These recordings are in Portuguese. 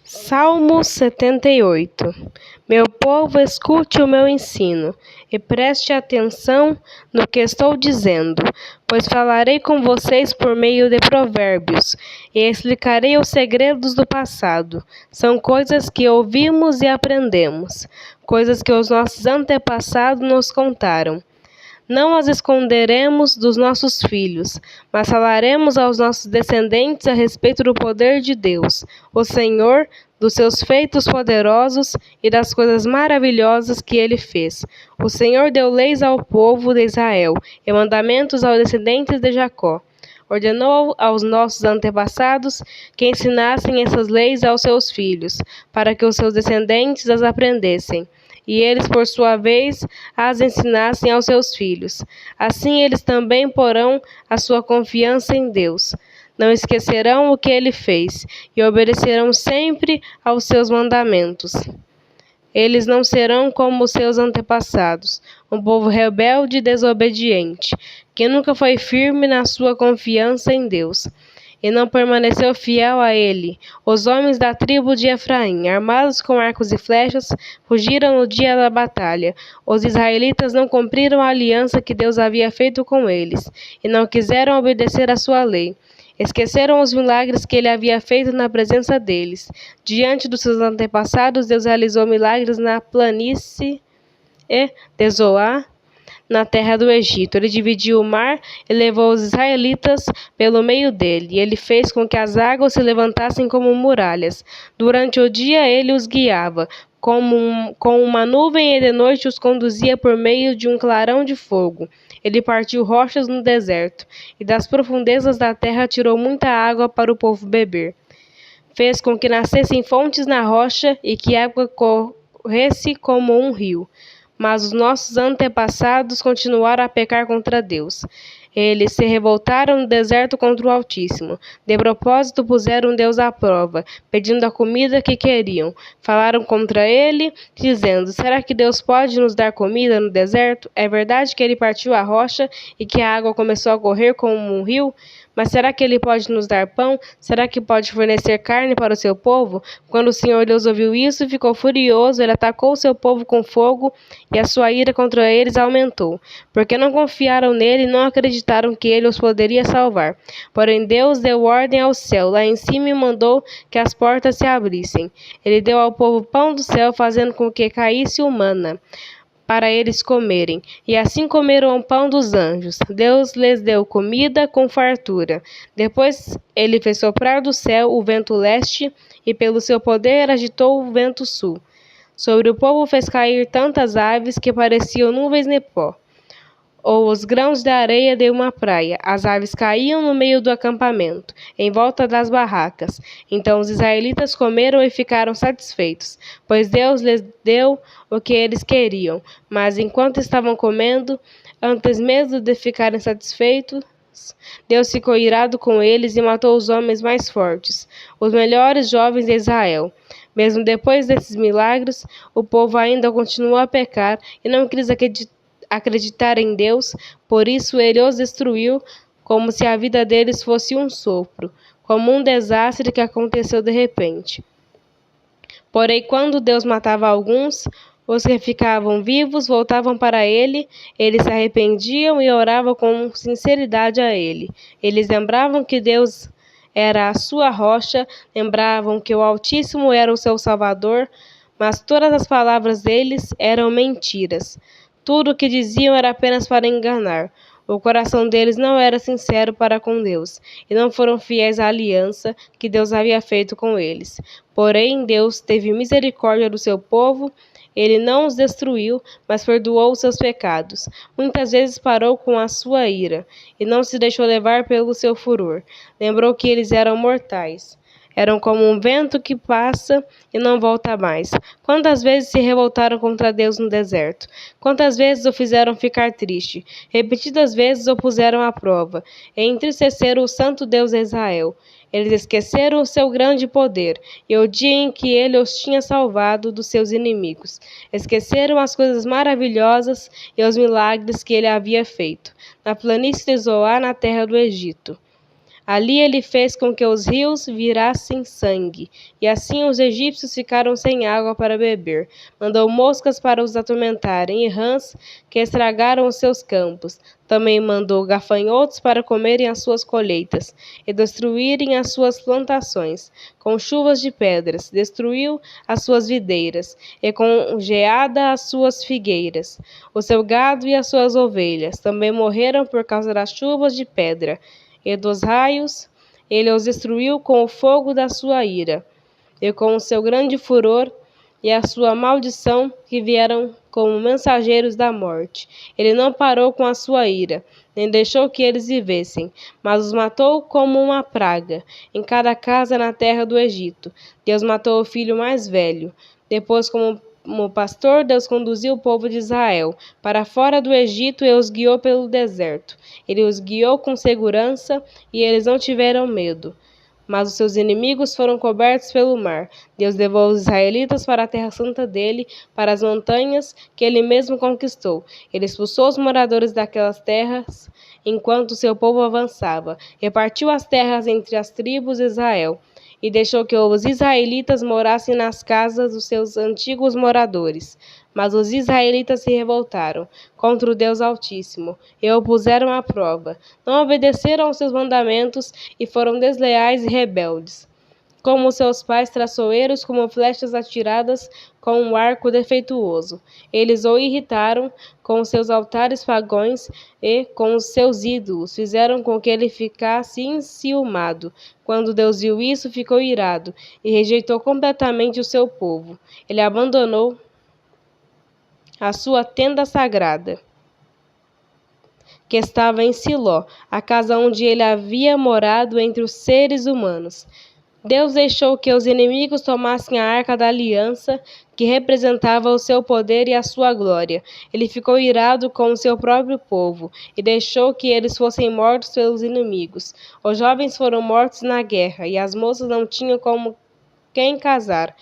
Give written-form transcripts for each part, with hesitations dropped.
Salmo 78. Meu povo, escute o meu ensino, e preste atenção no que estou dizendo, pois falarei com vocês por meio de provérbios, e explicarei os segredos do passado. São coisas que ouvimos e aprendemos, coisas que os nossos antepassados nos contaram. Não as esconderemos dos nossos filhos, mas falaremos aos nossos descendentes a respeito do poder de Deus, o Senhor, dos seus feitos poderosos e das coisas maravilhosas que ele fez. O Senhor deu leis ao povo de Israel e mandamentos aos descendentes de Jacó. Ordenou aos nossos antepassados que ensinassem essas leis aos seus filhos, para que os seus descendentes as aprendessem, e eles, por sua vez, as ensinassem aos seus filhos. Assim eles também porão a sua confiança em Deus. Não esquecerão o que ele fez, e obedecerão sempre aos seus mandamentos. Eles não serão como os seus antepassados, um povo rebelde e desobediente, que nunca foi firme na sua confiança em Deus, e não permaneceu fiel a ele. Os homens da tribo de Efraim, armados com arcos e flechas, fugiram no dia da batalha. Os israelitas não cumpriram a aliança que Deus havia feito com eles, e não quiseram obedecer à sua lei. Esqueceram os milagres que ele havia feito na presença deles. Diante dos seus antepassados, Deus realizou milagres na planície de Zoar, na terra do Egito. Ele dividiu o mar e levou os israelitas pelo meio dele. E ele fez com que as águas se levantassem como muralhas. Durante o dia ele os guiava com uma nuvem, e de noite os conduzia por meio de um clarão de fogo. Ele partiu rochas no deserto, e das profundezas da terra tirou muita água para o povo beber. Fez com que nascessem fontes na rocha e que a água corresse como um rio. Mas os nossos antepassados continuaram a pecar contra Deus. Eles se revoltaram no deserto contra o Altíssimo. De propósito puseram Deus à prova, pedindo a comida que queriam. Falaram contra ele, dizendo: será que Deus pode nos dar comida no deserto? É verdade que ele partiu a rocha e que a água começou a correr como um rio? Mas será que ele pode nos dar pão? Será que pode fornecer carne para o seu povo? Quando o Senhor Deus ouviu isso, ficou furioso. Ele atacou o seu povo com fogo, e a sua ira contra eles aumentou, porque não confiaram nele e não acreditaram que ele os poderia salvar. Porém Deus deu ordem ao céu lá em cima e mandou que as portas se abrissem. Ele deu ao povo pão do céu, fazendo com que caísse o maná para eles comerem, e assim comeram o pão dos anjos. Deus lhes deu comida com fartura. Depois ele fez soprar do céu o vento leste, e pelo seu poder agitou o vento sul. Sobre o povo fez cair tantas aves que pareciam nuvens de pó, ou os grãos de areia de uma praia. As aves caíam no meio do acampamento, em volta das barracas. Então os israelitas comeram e ficaram satisfeitos, pois Deus lhes deu o que eles queriam. Mas enquanto estavam comendo, antes mesmo de ficarem satisfeitos, Deus ficou irado com eles e matou os homens mais fortes, os melhores jovens de Israel. Mesmo depois desses milagres, o povo ainda continuou a pecar e não quis acreditar em Deus. Por isso ele os destruiu, como se a vida deles fosse um sopro, como um desastre que aconteceu de repente. Porém, quando Deus matava alguns, os que ficavam vivos voltavam para ele, eles se arrependiam e oravam com sinceridade a ele. Eles lembravam que Deus era a sua rocha, lembravam que o Altíssimo era o seu Salvador, mas todas as palavras deles eram mentiras. Tudo o que diziam era apenas para enganar. O coração deles não era sincero para com Deus, e não foram fiéis à aliança que Deus havia feito com eles. Porém, Deus teve misericórdia do seu povo. Ele não os destruiu, mas perdoou os seus pecados. Muitas vezes parou com a sua ira, e não se deixou levar pelo seu furor. Lembrou que eles eram mortais. Eram como um vento que passa e não volta mais. Quantas vezes se revoltaram contra Deus no deserto? Quantas vezes o fizeram ficar triste? Repetidas vezes o puseram à prova, e entristeceram o santo Deus de Israel. Eles esqueceram o seu grande poder e o dia em que ele os tinha salvado dos seus inimigos. Esqueceram as coisas maravilhosas e os milagres que ele havia feito na planície de Zoar, na terra do Egito. Ali ele fez com que os rios virassem sangue, e assim os egípcios ficaram sem água para beber. Mandou moscas para os atormentarem, e rãs que estragaram os seus campos. Também mandou gafanhotos para comerem as suas colheitas, e destruírem as suas plantações. Com chuvas de pedras, destruiu as suas videiras, e com geada as suas figueiras. O seu gado e as suas ovelhas também morreram por causa das chuvas de pedra e dos raios. Ele os destruiu com o fogo da sua ira, e com o seu grande furor e a sua maldição, que vieram como mensageiros da morte. Ele não parou com a sua ira, nem deixou que eles vivessem, mas os matou como uma praga, em cada casa na terra do Egito. Deus matou o filho mais velho. Depois, como pastor, Deus conduziu o povo de Israel para fora do Egito e os guiou pelo deserto. Ele os guiou com segurança e eles não tiveram medo. Mas os seus inimigos foram cobertos pelo mar. Deus levou os israelitas para a terra santa dele, para as montanhas que ele mesmo conquistou. Ele expulsou os moradores daquelas terras enquanto seu povo avançava. Repartiu as terras entre as tribos de Israel e deixou que os israelitas morassem nas casas dos seus antigos moradores. Mas os israelitas se revoltaram contra o Deus Altíssimo e o puseram à prova. Não obedeceram aos seus mandamentos e foram desleais e rebeldes. Como seus pais, traiçoeiros, como flechas atiradas com um arco defeituoso. Eles o irritaram com seus altares pagãos e com os seus ídolos. Fizeram com que ele ficasse enciumado. Quando Deus viu isso, ficou irado e rejeitou completamente o seu povo. Ele abandonou a sua tenda sagrada, que estava em Siló, a casa onde ele havia morado entre os seres humanos. Deus deixou que os inimigos tomassem a arca da aliança, que representava o seu poder e a sua glória. Ele ficou irado com o seu próprio povo e deixou que eles fossem mortos pelos inimigos. Os jovens foram mortos na guerra e as moças não tinham como quem casar.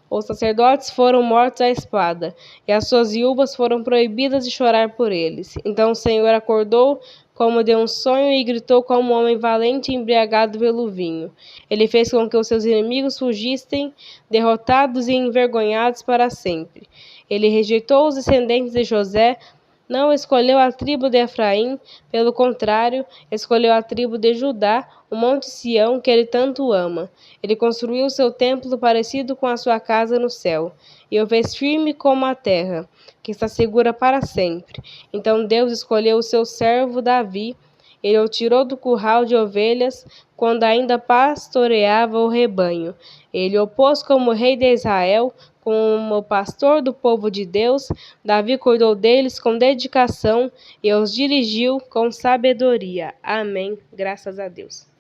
Os sacerdotes foram mortos à espada, e as suas viúvas foram proibidas de chorar por eles. Então o Senhor acordou como de um sonho e gritou como um homem valente embriagado pelo vinho. Ele fez com que os seus inimigos fugissem, derrotados e envergonhados para sempre. Ele rejeitou os descendentes de José, não escolheu a tribo de Efraim, pelo contrário, escolheu a tribo de Judá, o monte Sião, que ele tanto ama. Ele construiu seu templo parecido com a sua casa no céu, e o fez firme como a terra, que está segura para sempre. Então Deus escolheu o seu servo Davi. Ele o tirou do curral de ovelhas, quando ainda pastoreava o rebanho. Ele o pôs como rei de Israel, como pastor do povo de Deus. Davi cuidou deles com dedicação e os dirigiu com sabedoria. Amém. Graças a Deus.